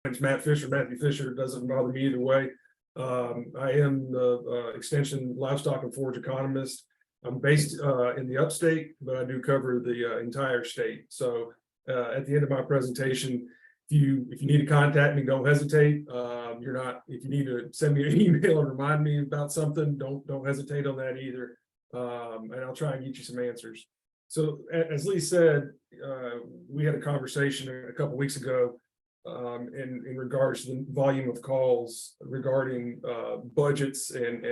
name's Matt Fischer, Matthew Fischer. It doesn't bother me either way. I am the extension livestock and forage economist. I'm based in the upstate, but I do cover the entire state. So at the end of my presentation, if you need to contact me, don't hesitate. If you need to send me an email and remind me about something, don't hesitate on that either. And I'll try and get you some answers. So as Lee said, we had a conversation a couple weeks ago in regards to the volume of calls regarding budgets and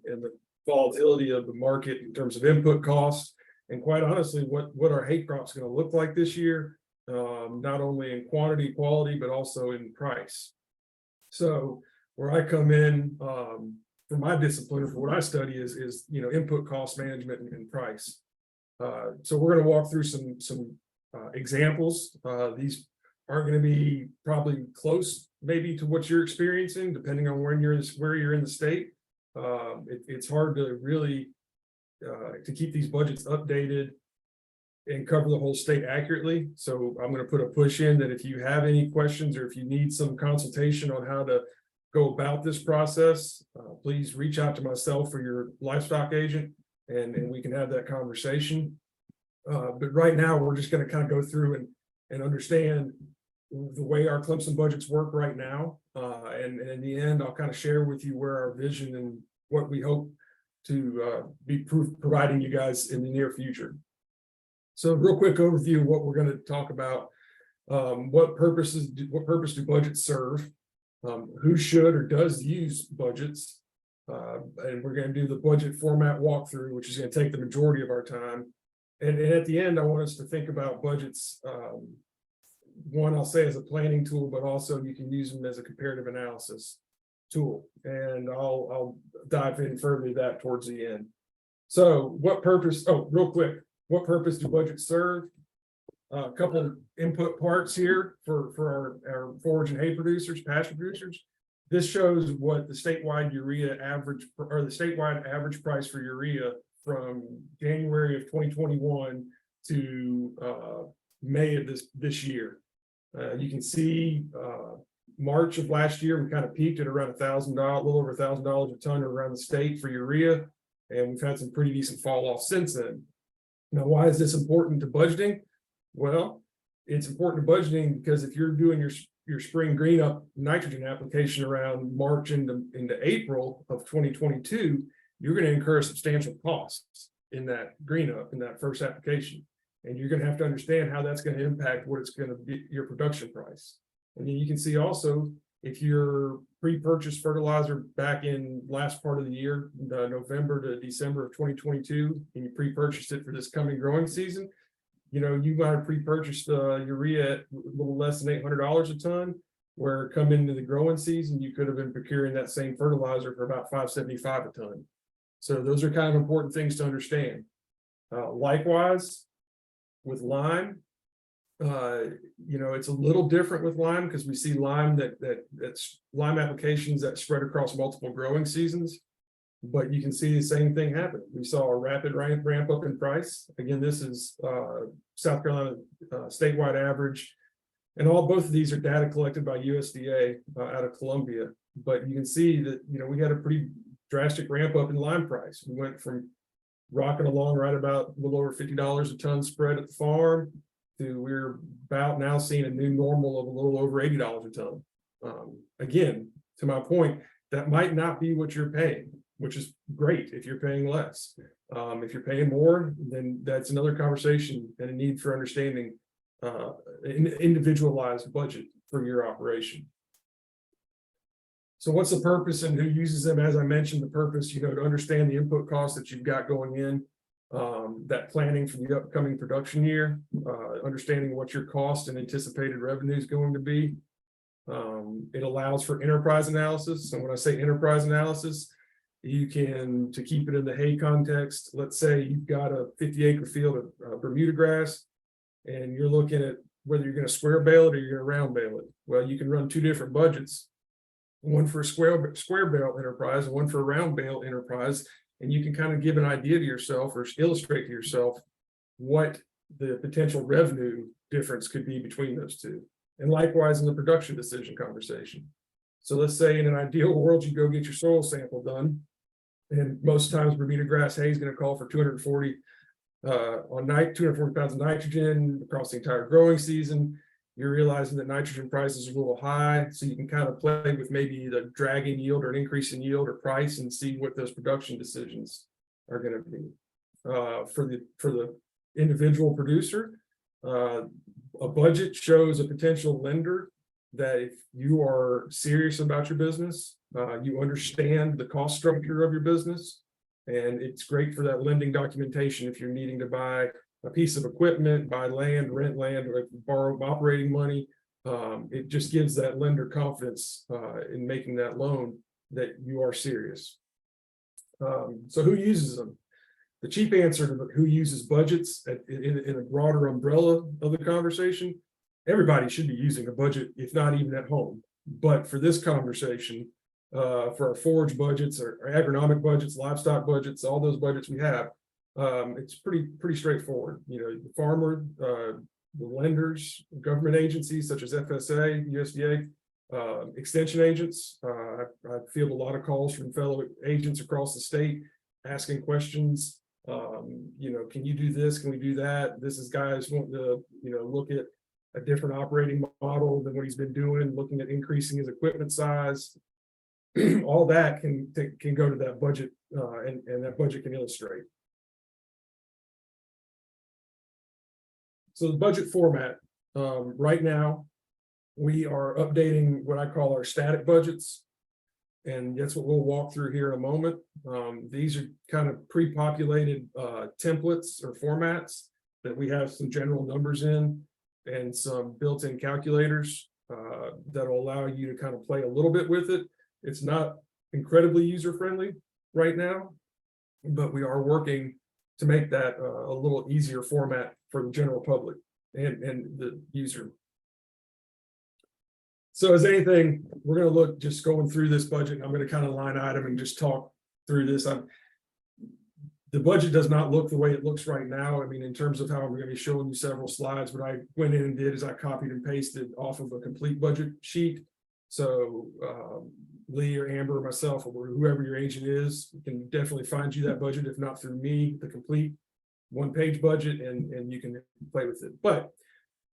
the volatility of the market in terms of input costs, and quite honestly, what our hay crop's going to look like this year, not only in quantity, quality, but also in price. So where I come in for my discipline, for what I study is input cost management and price. So we're going to walk through some examples. These aren't going to be probably close maybe to what you're experiencing, depending on where you're in the state. It's hard to really to keep these budgets updated and cover the whole state accurately. So I'm going to put a push in that if you have any questions or if you need some consultation on how to go about this process, please reach out to myself or your livestock agent, and we can have that conversation. But right now, we're just going to kind of go through and understand the way our Clemson budgets work right now. And in the end, I'll kind of share with you where our vision and what we hope to be providing you guys in the near future. So real quick overview of what we're going to talk about. What purpose do budgets serve? Who should or does use budgets? And we're going to do the budget format walkthrough, which is going to take the majority of our time. And at the end, I want us to think about budgets. One, I'll say as a planning tool, but also you can use them as a comparative analysis tool. And I'll dive in further to that towards the end. So what purpose, real quick, what purpose do budgets serve? A couple of input parts here for our forage and hay producers, pasture producers. This shows what the statewide urea average, or the statewide average price for urea from January of 2021 to May of this year. You can see March of last year, we kind of peaked at around $1,000, a little over $1,000 a ton around the state for urea, and we've had some pretty decent fall off since then. Now, why is this important to budgeting? Well, it's important to budgeting because if you're doing your spring green up nitrogen application around March into April of 2022, you're going to incur substantial costs in that green up in that first application. And you're going to have to understand how that's going to impact what it's going to be, your production price. And then you can see also, if you're pre-purchased fertilizer back in last part of the year, November to December of 2022, and you pre-purchased it for this coming growing season, you might have pre-purchased urea at a little less than $800 a ton, where come into the growing season, you could have been procuring that same fertilizer for about $575 a ton. So those are kind of important things to understand. Likewise, with lime, it's a little different with lime because we see lime that's lime applications that spread across multiple growing seasons. But you can see the same thing happen. We saw a rapid ramp up in price. Again, this is South Carolina statewide average, and both of these are data collected by USDA out of Columbia. But you can see that we had a pretty drastic ramp up in lime price. We went from rocking along right about a little over $50 a ton spread at the farm to we're about now seeing a new normal of a little over $80 a ton. Again, to my point, that might not be what you're paying, which is great if you're paying less. If you're paying more, then that's another conversation and a need for understanding an individualized budget for your operation. So what's the purpose and who uses them? As I mentioned, the purpose, to understand the input costs that you've got going in, that planning for the upcoming production year, understanding what your cost and anticipated revenue is going to be. It allows for enterprise analysis. And when I say enterprise analysis, you can, to keep it in the hay context, let's say you've got a 50-acre field of Bermudagrass, and you're looking at whether you're going to square bale it or you're going to round bale it. Well, you can run two different budgets, one for a square bale enterprise and one for a round bale enterprise, and you can kind of give an idea to yourself or illustrate to yourself what the potential revenue difference could be between those two. And likewise in the production decision conversation. So let's say in an ideal world, you go get your soil sample done. And most times Bermudagrass hay is going to call for 240 240 pounds of nitrogen across the entire growing season. You're realizing that nitrogen prices are a little high, so you can kind of play with maybe the drag in yield or an increase in yield or price and see what those production decisions are going to be. For the individual producer, a budget shows a potential lender that if you are serious about your business, you understand the cost structure of your business, and it's great for that lending documentation if you're needing to buy a piece of equipment, buy land, rent land, or borrow operating money. It just gives that lender confidence in making that loan that you are serious. So who uses them? The cheap answer to who uses budgets in a broader umbrella of the conversation, everybody should be using a budget, if not even at home. But for this conversation, for our forage budgets, our agronomic budgets, livestock budgets, all those budgets we have, it's pretty straightforward. You know, the farmer, the lenders, government agencies such as FSA, USDA, extension agents. I field a lot of calls from fellow agents across the state asking questions. You know, can you do this? Can we do that? This is guys wanting to, you know, look at a different operating model than what he's been doing, looking at increasing his equipment size. All that can go to that budget, and that budget can illustrate. So the budget format, right now, we are updating what I call our static budgets. And that's what we'll walk through here in a moment. These are kind of pre-populated templates or formats that we have some general numbers in and some built-in calculators that will allow you to kind of play a little bit with it. It's not incredibly user-friendly right now, but we are working to make that a little easier format for the general public and the user. So as anything, we're going to look just going through this budget. I'm going to kind of line item and just talk through this. The budget does not look the way it looks right now. I mean, in terms of how I'm going to be showing you several slides, what I went in and did is I copied and pasted off of a complete budget sheet. So Lee or Amber or myself or whoever your agent is can definitely find you that budget, if not through me, the complete one-page budget, and you can play with it. But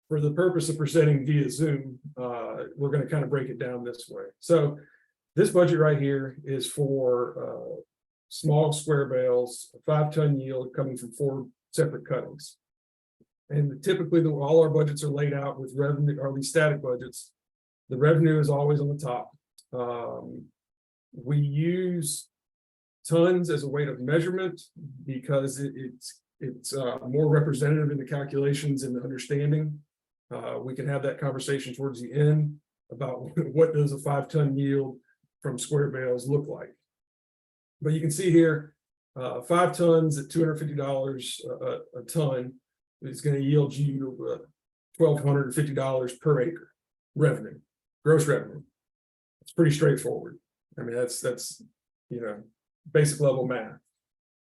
for the purpose of presenting via Zoom, we're going to kind of break it down this way. So this budget right here is for small square bales, a 5-ton yield coming from 4 separate cuttings. And typically all our budgets are laid out with revenue, or these static budgets. The revenue is always on the top. We use tons as a weight of measurement because it's more representative in the calculations and the understanding. We can have that conversation towards the end about what does a 5-ton yield from square bales look like. But you can see here, 5 tons at $250 a ton is going to yield you $1,250 per acre revenue, gross revenue. It's pretty straightforward. I mean, that's you know, basic level math.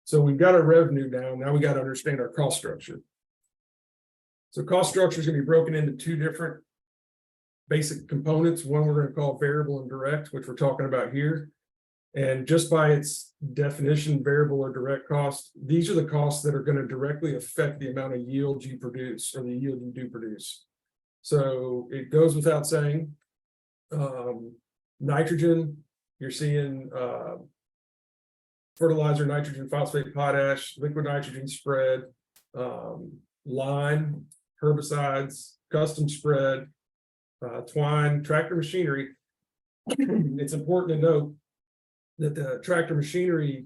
So we've got our revenue down. Now we got to understand our cost structure. So cost structure is going to be broken into 2 different basic components. One we're going to call variable and direct, which we're talking about here. And just by its definition, variable or direct cost, these are the costs that are going to directly affect the amount of yield you produce or the yield you do produce. So it goes without saying, nitrogen, you're seeing fertilizer, nitrogen, phosphate, potash, liquid nitrogen spread, lime, herbicides, custom spread, twine, tractor machinery. It's important to note that the tractor machinery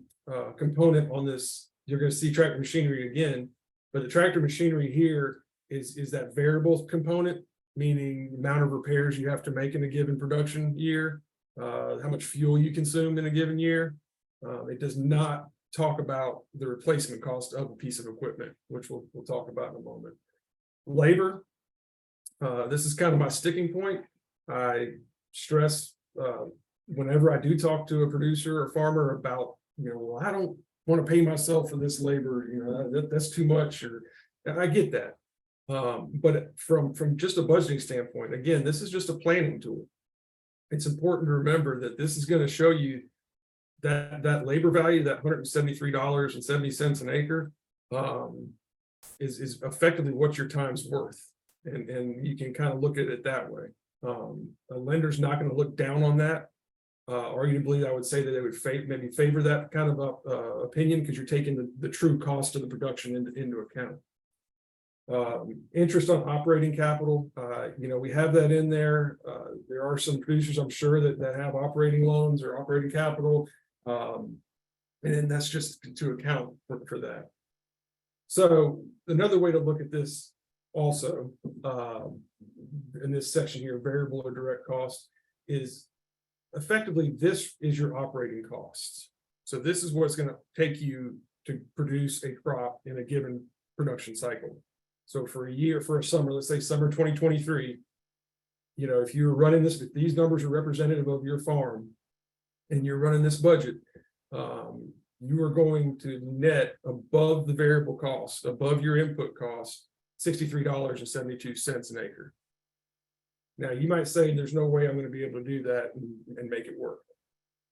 component on this, you're going to see tractor machinery again, but the tractor machinery here is that variable component, meaning the amount of repairs you have to make in a given production year, how much fuel you consume in a given year. It does not talk about the replacement cost of a piece of equipment, which we'll talk about in a moment. Labor, this is kind of my sticking point. I stress whenever I do talk to a producer or farmer about, you know, well, I don't want to pay myself for this labor, you know, that's too much, and I get that. But from just a budgeting standpoint, again, this is just a planning tool. It's important to remember that this is going to show you that labor value, that $173.70 an acre, is effectively what your time's worth. And you can kind of look at it that way. A lender's not going to look down on that. Arguably, I would say that they would maybe favor that kind of opinion, because you're taking the true cost of the production into account. Interest on operating capital, we have that in there. There are some producers, I'm sure, that have operating loans or operating capital, and that's just to account for that. So another way to look at this also, in this section here, variable or direct cost, is effectively this is your operating costs. So this is what's going to take you to produce a crop in a given production cycle. So for a summer, let's say summer 2023, if you're running this, if these numbers are representative of your farm and you're running this budget, you are going to net above the variable cost, above your input cost, $63.72 an acre. Now, you might say there's no way I'm going to be able to do that and make it work.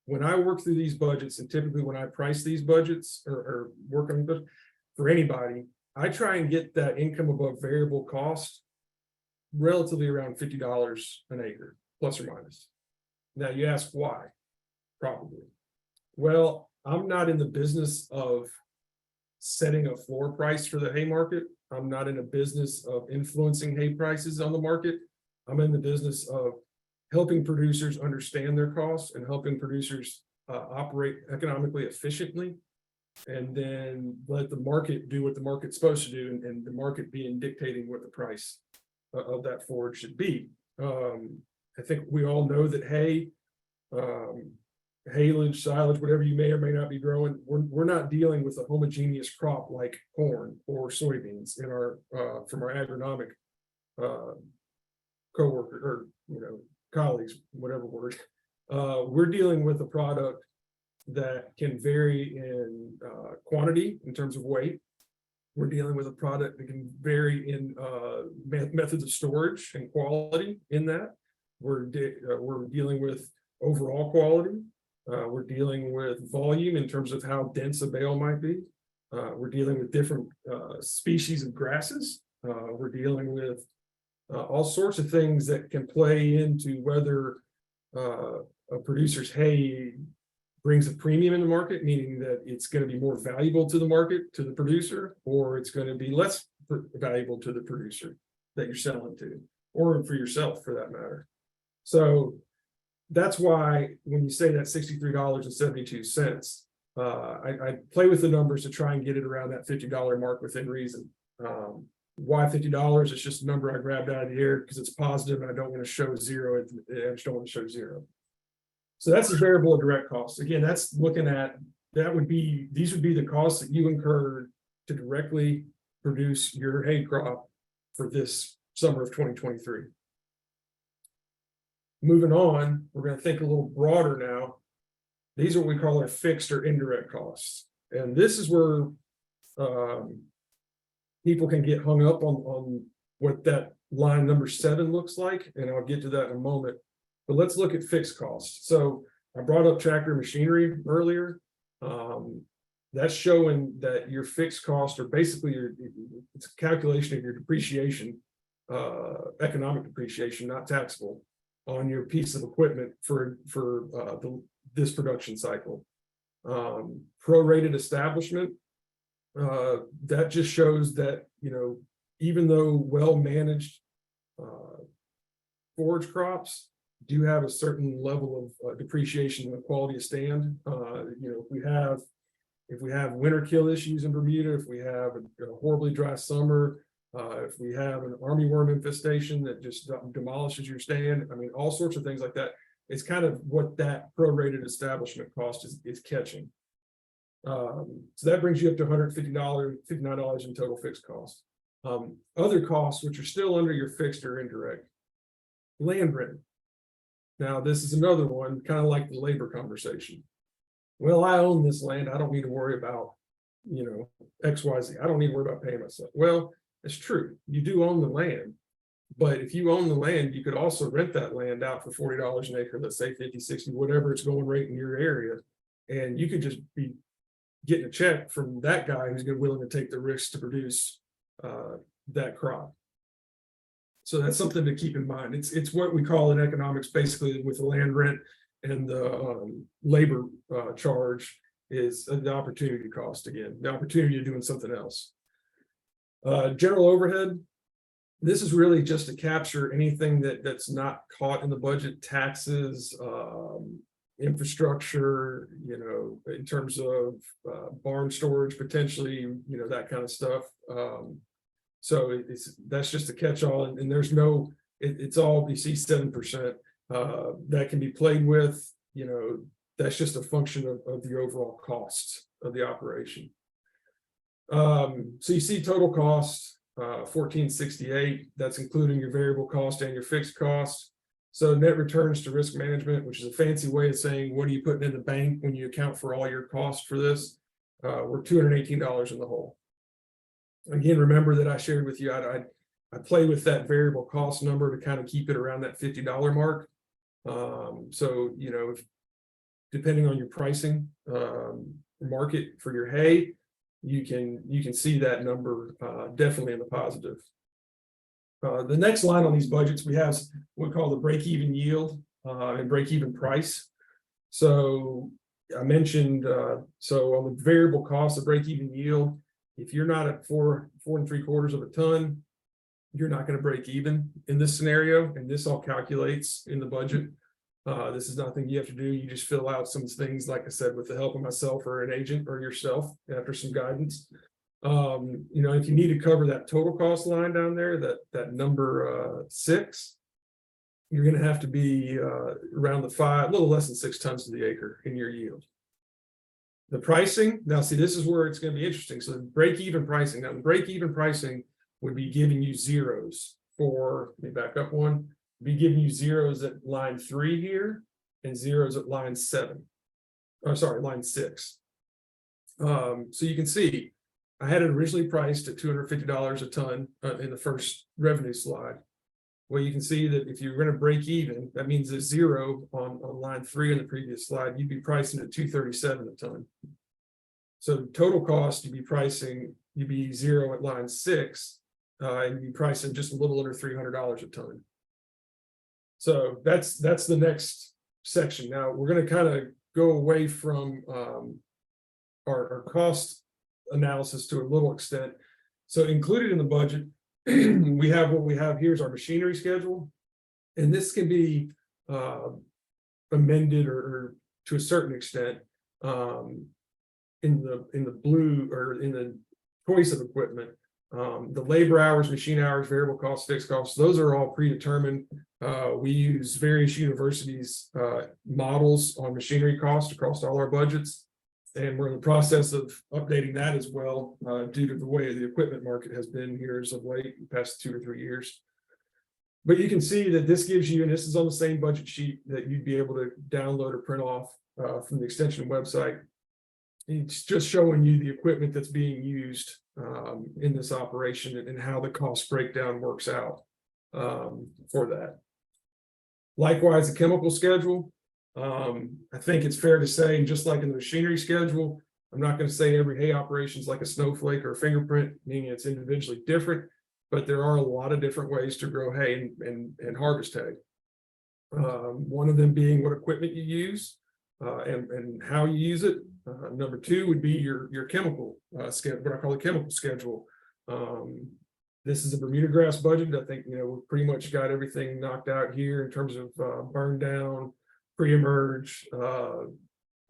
When I work through these budgets, and typically when I price these budgets or work on them for anybody, I try and get that income above variable cost relatively around $50 an acre, plus or minus. Now you ask why? Probably. Well, I'm not in the business of setting a floor price for the hay market. I'm not in a business of influencing hay prices on the market. I'm in the business of helping producers understand their costs and helping producers operate economically efficiently, and then let the market do what the market's supposed to do, and the market being dictating what the price of that forage should be. I think we all know that hay, haylage, silage, whatever you may or may not be growing, we're not dealing with a homogeneous crop like corn or soybeans in our from our agronomic coworker or colleagues, whatever word. We're dealing with a product that can vary in quantity in terms of weight. We're dealing with a product that can vary in methods of storage and quality in that. We're dealing with overall quality. We're dealing with volume in terms of how dense a bale might be. We're dealing with different species of grasses. We're dealing with all sorts of things that can play into whether a producer's hay brings a premium in the market, meaning that it's going to be more valuable to the market, to the producer, or it's going to be less valuable to the producer that you're selling to, or for yourself for that matter. So that's why when you say that $63.72, I play with the numbers to try and get it around that $50 mark within reason. Why $50? It's just a number I grabbed out of the air because it's positive and I don't want to show zero. I just don't want to show zero. So that's the variable or direct costs. Again, that's looking at, these would be the costs that you incurred to directly produce your hay crop for this summer of 2023. Moving on, we're going to think a little broader now. These are what we call our fixed or indirect costs. And this is where people can get hung up on what that line number 7 looks like. And I'll get to that in a moment. But let's look at fixed costs. So I brought up tractor machinery earlier. That's showing that your fixed costs are basically it's a calculation of your depreciation, economic depreciation, not taxable, on your piece of equipment for this production cycle. Prorated establishment, that just shows that, even though well-managed forage crops do have a certain level of depreciation and quality of stand. If we have winter kill issues in Bermuda, if we have a horribly dry summer, if we have an armyworm infestation that just demolishes your stand, all sorts of things like that. It's kind of what that prorated establishment cost is catching. So that brings you up to $59 in total fixed costs. Other costs, which are still under your fixed or indirect, land rent. Now, this is another one, kind of like the labor conversation. Well, I own this land. I don't need to worry about, XYZ. I don't need to worry about paying myself. Well, It's true. You do own the land, but if you own the land, you could also rent that land out for $40 an acre, let's say 50, 60, whatever it's going rate in your area. And you could just be getting a check from that guy who's willing to take the risk to produce that crop. So that's something to keep in mind. It's what we call in economics, basically, with the land rent and the labor charge is the opportunity cost. Again, the opportunity of doing something else. General overhead. This is really just to capture anything that's not caught in the budget: taxes, infrastructure, in terms of barn storage, potentially, that kind of stuff. So that's just a catch-all, and there's no, it's all, you see 7% that can be played with. That's just a function of the overall costs of the operation. So you see total cost 1468. That's including your variable cost and your fixed cost. So net returns to risk management, which is a fancy way of saying what are you putting in the bank when you account for all your costs for this, we're $218 in the hole. Again, remember that I shared with you, I play with that variable cost number to kind of keep it around that $50 mark. So, if, depending on your pricing market for your hay, you can see that number definitely in the positive. The next line on these budgets, we have what we call the break-even yield and break-even price. So I mentioned, so on the variable cost, the break-even yield, if you're not at 4 3/4 of a ton, you're not going to break even in this scenario. And this all calculates in the budget. This is nothing you have to do. You just fill out some things, like I said, with the help of myself or an agent or yourself after some guidance. If you need to cover that total cost line down there, that number 6, you're going to have to be around the a little less than 6 tons to the acre in your yield. The pricing, now see, this is where it's going to be interesting. So the break-even pricing, now the break-even pricing would be giving you zeros for, let me back up one, be giving you zeros at line 3 here and zeros at line 7. Oh, sorry, line 6. So you can see I had it originally priced at $250 a ton in the first revenue slide. Well, you can see that if you're going to break even, that means a 0 on line 3 in the previous slide, you'd be pricing at $237 a ton. So total cost, you'd be 0 at line 6, and you'd be pricing just a little under $300 a ton. So that's the next section. Now we're going to kind of go away from our cost analysis to a little extent. So included in the budget, we have what we have here is our machinery schedule, and this can be amended or to a certain extent in the blue or in the choice of equipment. The labor hours, machine hours, variable costs, fixed costs, those are all predetermined. We use various universities' models on machinery costs across all our budgets. And we're in the process of updating that as well, due to the way the equipment market has been here as of late, the past 2 or 3 years. But you can see that this gives you, and this is on the same budget sheet that you'd be able to download or print off from the extension website. It's just showing you the equipment that's being used in this operation and how the cost breakdown works out for that. Likewise, the chemical schedule. I think it's fair to say, just like in the machinery schedule, I'm not going to say every hay operation is like a snowflake or a fingerprint, meaning it's individually different, but there are a lot of different ways to grow hay and harvest hay. One of them being what equipment you use and how you use it. Number 2 would be your chemical schedule, what I call the chemical schedule. This is a Bermudagrass budget. I think we've pretty much got everything knocked out here in terms of burn down, pre-emerge,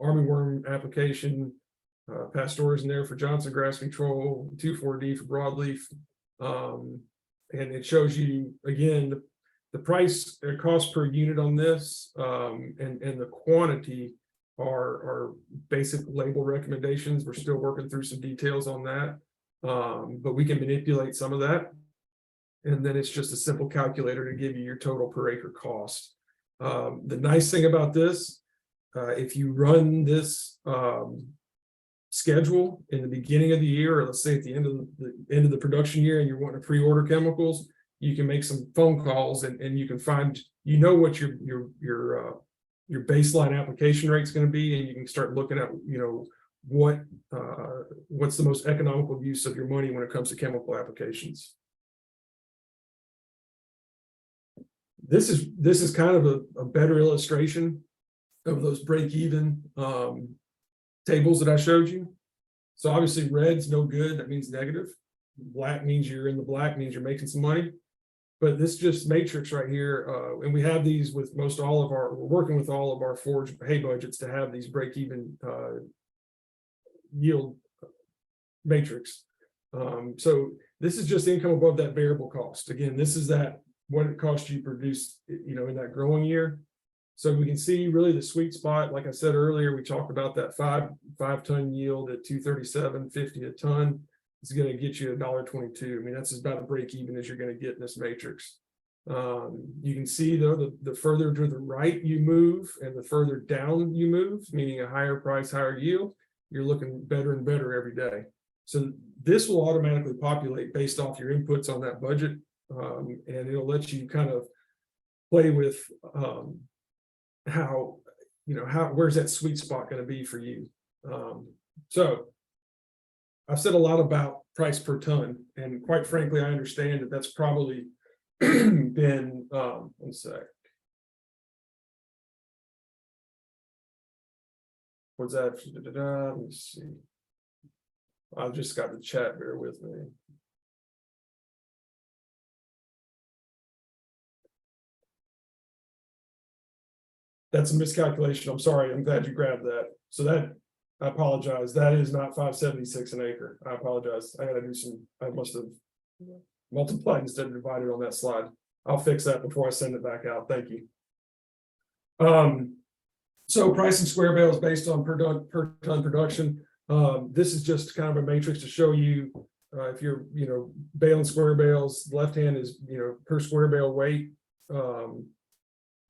armyworm application, pastors in there for Johnson grass control, 2,4-D for broadleaf, and it shows you again the price and cost per unit on this, and the quantity are basic label recommendations. We're still working through some details on that, but we can manipulate some of that, and then it's just a simple calculator to give you your total per acre cost. The nice thing about this, if you run this schedule in the beginning of the year, or let's say at the end of the production year, and you're wanting to pre-order chemicals, you can make some phone calls and you can find, what your baseline application rate is going to be, and you can start looking at, what's the most economical use of your money when it comes to chemical applications. This is kind of a better illustration of those break-even tables that I showed you. So obviously red's no good, that means negative. Black means you're in the black, means you're making some money. But this just matrix right here, and we have these with we're working with all of our forage hay budgets to have these break-even yield matrix. So this is just income above that variable cost. Again, this is what it costs you to produce, in that growing year. So we can see really the sweet spot. Like I said earlier, we talked about that five ton yield at $237.50 a ton. It's going to get you $1.22. I mean, that's about a break even as you're going to get in this matrix. You can see though, the further to the right you move and the further down you move, meaning a higher price, higher yield, you're looking better and better every day. So this will automatically populate based off your inputs on that budget. And it'll let you kind of play with where's that sweet spot going to be for you. So I've said a lot about price per ton, and quite frankly, I understand that that's probably been, one sec. What's that? Let me see. I've just got the chat, bear with me. That's a miscalculation. I'm sorry. I'm glad you grabbed that. So I apologize. That is not 576 an acre. I apologize. I must have multiplied instead of divided on that slide. I'll fix that before I send it back out. Thank you. So pricing square bales based on per ton production. This is just kind of a matrix to show you if you're, baling square bales, left hand is, per square bale weight.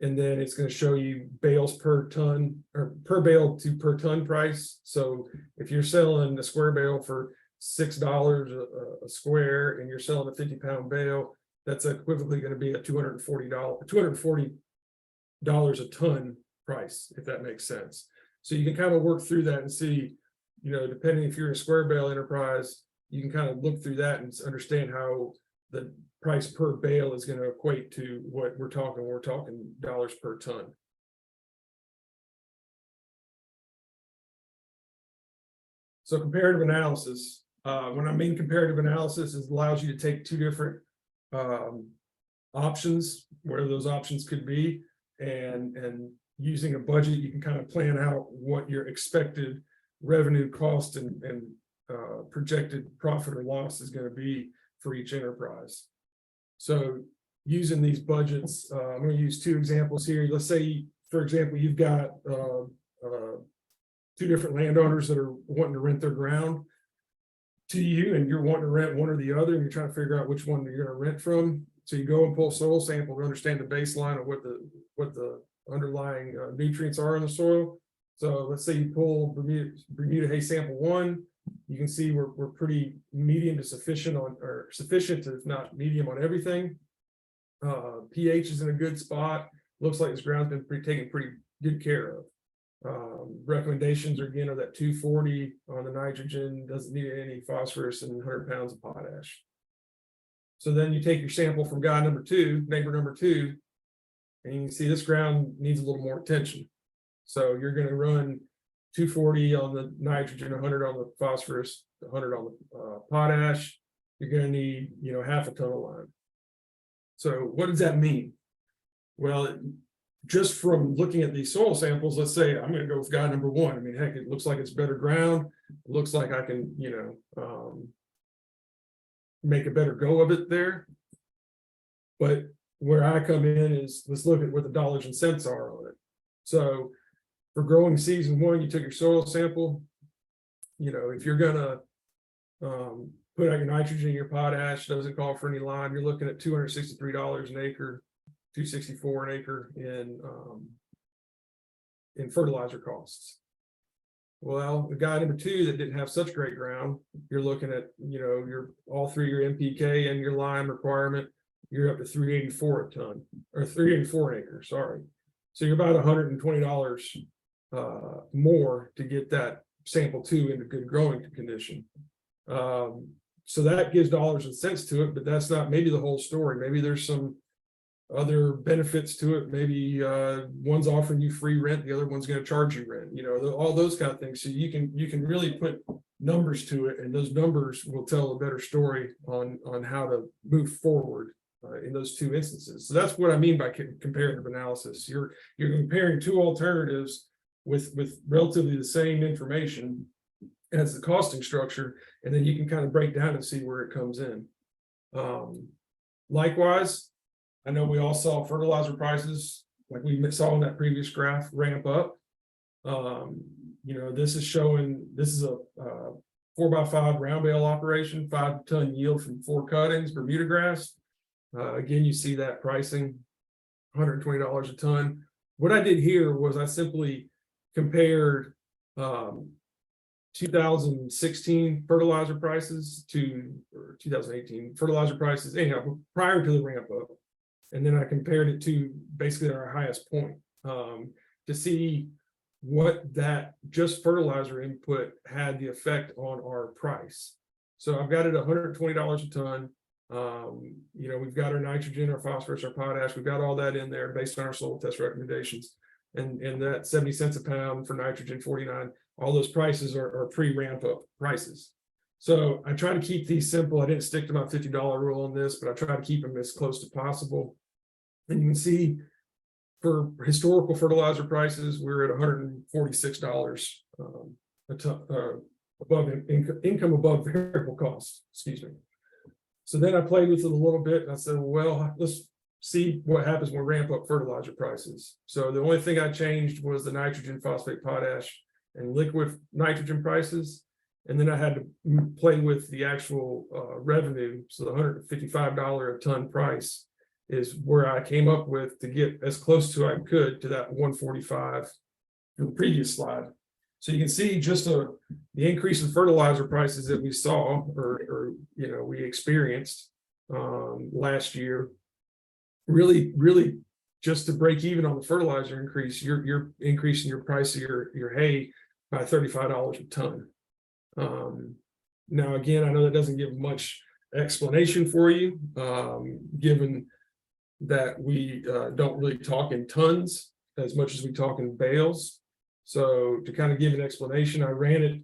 And then it's going to show you bales per ton, or per bale to per ton price. So if you're selling a square bale for $6 a square and you're selling a 50-pound bale, that's equivalently going to be a $240 a ton price, if that makes sense. So you can kind of work through that and see, depending if you're a square bale enterprise, you can kind of look through that and understand how the price per bale is going to equate to what we're talking. We're talking dollars per ton. So comparative analysis. When I mean comparative analysis, it allows you to take two different options, whatever those options could be, and using a budget, you can kind of plan out what your expected revenue, cost, and projected profit or loss is going to be for each enterprise. So using these budgets, I'm going to use two examples here. Let's say, for example, you've got two different landowners that are wanting to rent their ground to you, and you're wanting to rent one or the other, and you're trying to figure out which one you're going to rent from. So you go and pull soil sample to understand the baseline of what the underlying nutrients are in the soil. So let's say you pull Bermuda hay sample 1. You can see we're pretty medium to sufficient or sufficient to, if not medium, on everything. pH is in a good spot. Looks like this ground's been taken pretty good care of. Recommendations are again that 240 on the nitrogen, doesn't need any phosphorus, and 100 pounds of potash. So then you take your sample from neighbor number two, and you can see this ground needs a little more attention. So you're going to run 240 on the nitrogen, 100 on the phosphorus, 100 on the potash. You're going to need, half a ton of lime. So what does that mean? Well, just from looking at these soil samples, let's say I'm going to go with guy number 1. I mean, heck, it looks like it's better ground. It looks like I can, make a better go of it there. But where I come in is, let's look at what the dollars and cents are on it. So for growing season 1, you took your soil sample. If you're gonna put out your nitrogen, your potash, doesn't call for any lime, you're looking at $263 an acre, $264 an acre in fertilizer costs. Well, the guy number two that didn't have such great ground, you're looking at, your all three, your MPK and your lime requirement, you're up to 384 a ton, or 384 an acre, sorry. So you're about $120 more to get that sample two into good growing condition. So that gives dollars and cents to it, but that's not maybe the whole story. Maybe there's some other benefits to it. Maybe one's offering you free rent, the other one's going to charge you rent, all those kind of things. So you can really put numbers to it, and those numbers will tell a better story on how to move forward in those two instances. So that's what I mean by comparative analysis. You're comparing two alternatives with relatively the same information as the costing structure, and then you can kind of break down and see where it comes in. Likewise, I know we all saw fertilizer prices, like we saw in that previous graph, ramp up. This is a 4x5 round bale operation, 5-ton yield from 4 cuttings, Bermudagrass. Again, you see that pricing, $120 a ton. What I did here was I simply compared 2016 fertilizer prices to 2018 fertilizer prices, anyhow, prior to the ramp up. And then I compared it to basically our highest point to see what that just fertilizer input had the effect on our price. So I've got it $120 a ton. We've got our nitrogen, our phosphorus, our potash, we've got all that in there based on our soil test recommendations. And that 70 cents a pound for nitrogen, 49, all those prices are pre-ramp up prices. So I try to keep these simple. I didn't stick to my $50 rule on this, but I try to keep them as close to possible. And you can see for historical fertilizer prices, we're at $146 a ton, above income above variable cost, excuse me. So then I played with it a little bit, and I said, well, let's see what happens when we ramp up fertilizer prices. So the only thing I changed was the nitrogen, phosphate, potash, and liquid nitrogen prices. And then I had to play with the actual revenue. So the $155 a ton price is where I came up with to get as close to I could to that 145 from the previous slide. So you can see just the increase in fertilizer prices that we saw or we experienced last year. Really just to break even on the fertilizer increase, you're increasing your price of your hay by $35 a ton. Now, again, I know that doesn't give much explanation for you, given that we don't really talk in tons as much as we talk in bales. So to kind of give an explanation, I ran it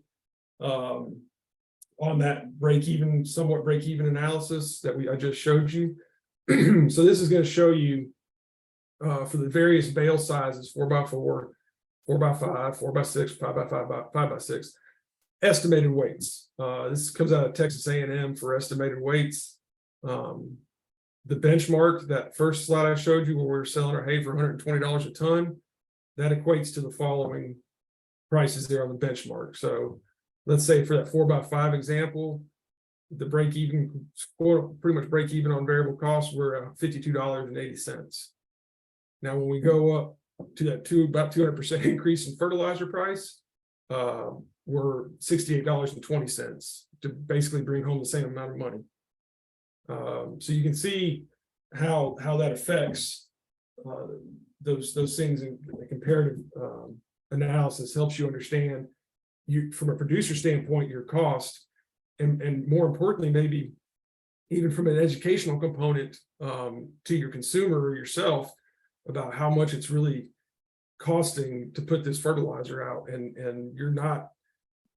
on that somewhat break even analysis that I just showed you. So this is going to show you for the various bale sizes, 4x4, 4x5, 4x6, 5x5, 5x6, estimated weights. This comes out of Texas A&M for estimated weights. The benchmark, that first slide I showed you where we were selling our hay for $120 a ton, that equates to the following prices there on the benchmark. So let's say for that 4x5 example, the break even, pretty much break even on variable costs, we're at $52.80. Now, when we go up to that about 200% increase in fertilizer price, we're $68.20 to basically bring home the same amount of money. So you can see how that affects those things in the comparative analysis. Helps you understand from a producer standpoint your cost, and more importantly, maybe even from an educational component to your consumer or yourself about how much it's really costing to put this fertilizer out, and you're not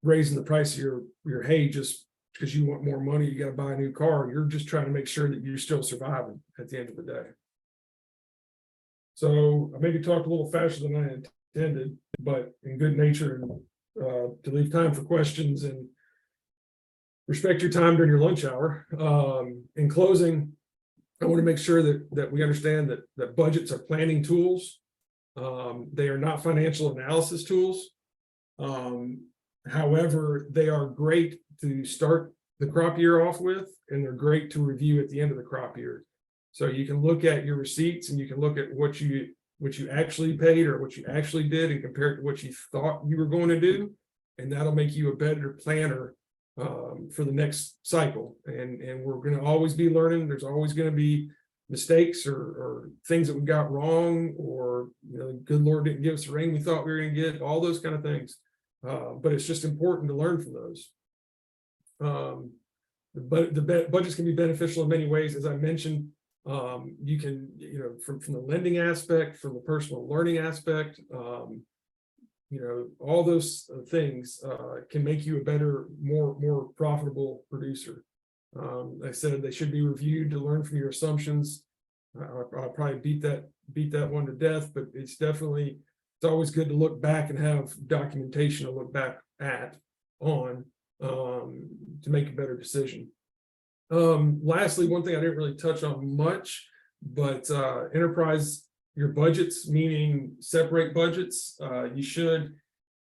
raising the price of your hay just because you want more money, you got to buy a new car. You're just trying to make sure that you're still surviving at the end of the day. So I maybe talked a little faster than I intended, but in good nature, and to leave time for questions and respect your time during your lunch hour. In closing, I want to make sure that we understand that budgets are planning tools. They are not financial analysis tools. However, they are great to start the crop year off with, and they're great to review at the end of the crop year. So you can look at your receipts and you can look at what you actually paid or what you actually did and compare it to what you thought you were going to do. and that'll make you a better planner for the next cycle. And we're going to always be learning. There's always going to be mistakes or things that we got wrong, or good Lord didn't give us the rain we thought we were going to get, all those kind of things. But it's just important to learn from those. But the budgets can be beneficial in many ways, as I mentioned. You can, from the lending aspect, from the personal learning aspect, all those things can make you a better, more profitable producer. I said they should be reviewed to learn from your assumptions. I'll probably beat that one to death, but it's always good to look back and have documentation to look back on to make a better decision. Lastly, one thing I didn't really touch on much, but enterprise your budgets, meaning separate budgets. You should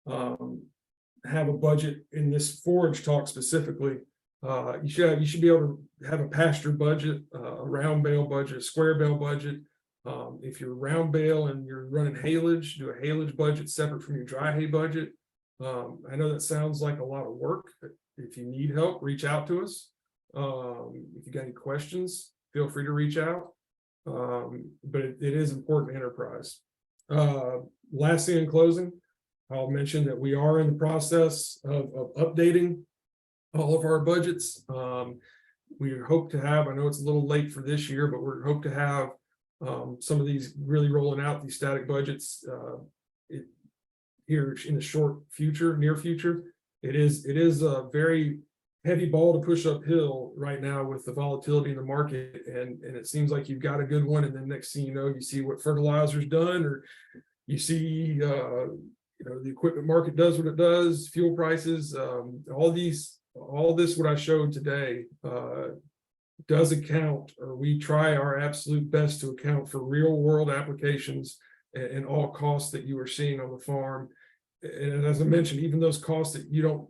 have a budget in this forage talk specifically. You should be able to have a pasture budget, a round bale budget, a square bale budget. If you're round bale and you're running haylage, do a haylage budget separate from your dry hay budget. I know that sounds like a lot of work, but if you need help, reach out to us. If you got any questions, feel free to reach out. But it is important enterprise. Lastly, in closing, I'll mention that we are in the process of updating all of our budgets. We hope to have, I know it's a little late for this year, but we hope to have some of these really rolling out, these static budgets here in the near future. It is a very heavy ball to push uphill right now with the volatility in the market, and it seems like you've got a good one, and then next thing you know, you see what fertilizer's done, or you see the equipment market does what it does, fuel prices, all this what I showed today does account, or we try our absolute best to account for real world applications and all costs that you are seeing on the farm. And as I mentioned, even those costs that you don't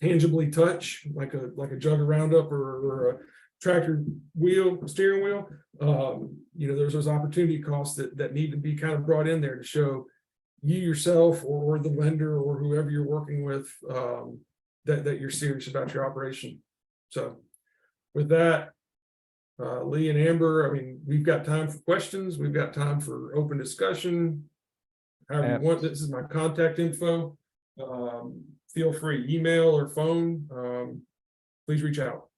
tangibly touch, like a jug of Roundup or a tractor steering wheel, there's those opportunity costs that need to be kind of brought in there to show you yourself or the lender or whoever you're working with that you're serious about your operation. So with that, Lee and Amber, we've got time for questions. We've got time for open discussion. However you want. This is my contact info. Feel free, email or phone. Please reach out.